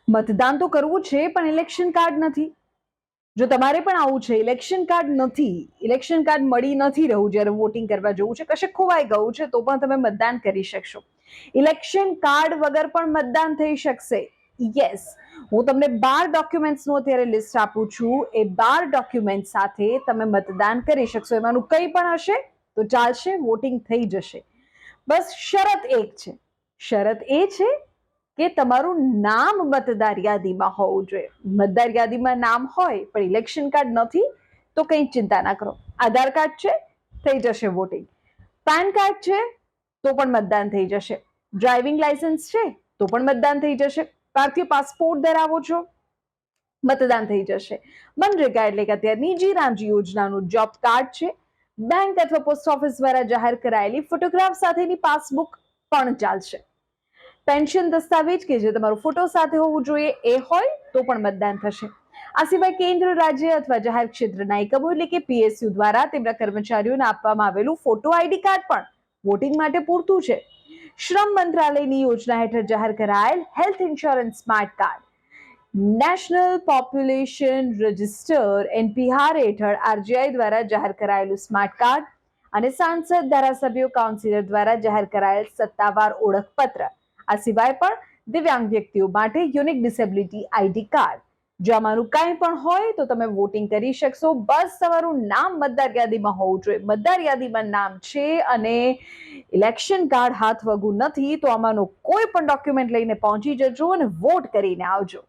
મતદાન તો કરવું છે પણ ઇલેક્શન કાર્ડ નથી. જો તમારે પણ આવું છે, ઇલેક્શન કાર્ડ નથી, ઇલેક્શન કાર્ડ મળી નથી રહ્યું જ્યારે વોટિંગ કરવા જવું છે, કશે ખોવાઈ ગયું છે, તો પણ તમે મતદાન કરી શકશો. ઇલેક્શન કાર્ડ વગર પણ મતદાન થઈ શકશે. યસ, હું તમને 12 ડોક્યુમેન્ટ્સનું અત્યારે લિસ્ટ આપું છું. એ 12 ડોક્યુમેન્ટ સાથે તમે મતદાન કરી શકશો. એમાંનું કંઈ પણ હશે તો ચાલશે, વોટિંગ થઈ જશે. બસ શરત એક છે. શરત એ છે કે તમારું નામ મતદાર યાદીમાં હોવું જોઈએ. મતદાર યાદીમાં નામ હોય પણ ઇલેક્શન કાર્ડ નથી તો કંઈ ચિંતા ના કરો. આધાર કાર્ડ છે, થઈ જશે વોટિંગ. પેન કાર્ડ છે તો પણ મતદાન થઈ જશે. ડ્રાઇવિંગ લાયસન્સ છે તો પણ મતદાન થઈ જશે. ભારતીય પાસપોર્ટ ધરાવો છો, મતદાન થઈ જશે. મનરેગા એટલે કે અત્યારની જી રામજી યોજનાનું જોબ કાર્ડ છે, બેંક અથવા પોસ્ટ ઓફિસ દ્વારા જાહેર કરાયેલી ફોટોગ્રાફ સાથેની પાસબુક પણ ચાલશે. પેન્શન દસ્તાવેજ કે જે તમારો ફોટો સાથે હોવું જોઈએ એ હોય તો પણ મતદાન થશે. આ સિવાય કેન્દ્ર, રાજ્ય અથવા જાહેર ક્ષેત્રના એકમો એટલે કે પીએસયુ દ્વારા તેમના કર્મચારીઓને આપવામાં આવેલું ફોટો આઈડી કાર્ડ પણ વોટિંગ માટે પૂરતું છે. શ્રમ મંત્રાલયની યોજના હેઠળ જાહેર કરાયેલ health insurance smart card, national population register NPR હેઠળ આરજીઆઈ દ્વારા જાહેર કરાયેલું સ્માર્ટ કાર્ડ અને સાંસદ, ધારાસભ્યો, કાઉન્સિલર દ્વારા જાહેર કરાયેલ સત્તાવાર ઓળખપત્ર. આ સિવાય પણ દિવ્યાંગ વ્યક્તિઓ માટે યુનિક ડિસેબિલિટી આઈડી કાર્ડ. જો આમાંનું કાંઈ પણ હોય તો તમે વોટિંગ કરી શકશો. બસ તમારું નામ મતદાર યાદીમાં હોવું જોઈએ. મતદાર યાદીમાં નામ છે અને ઇલેક્શન કાર્ડ હાથ વગું નથી તો આમાંનો કોઈ પણ ડોક્યુમેન્ટ લઈને પહોંચી જજો અને વોટ કરીને આવજો.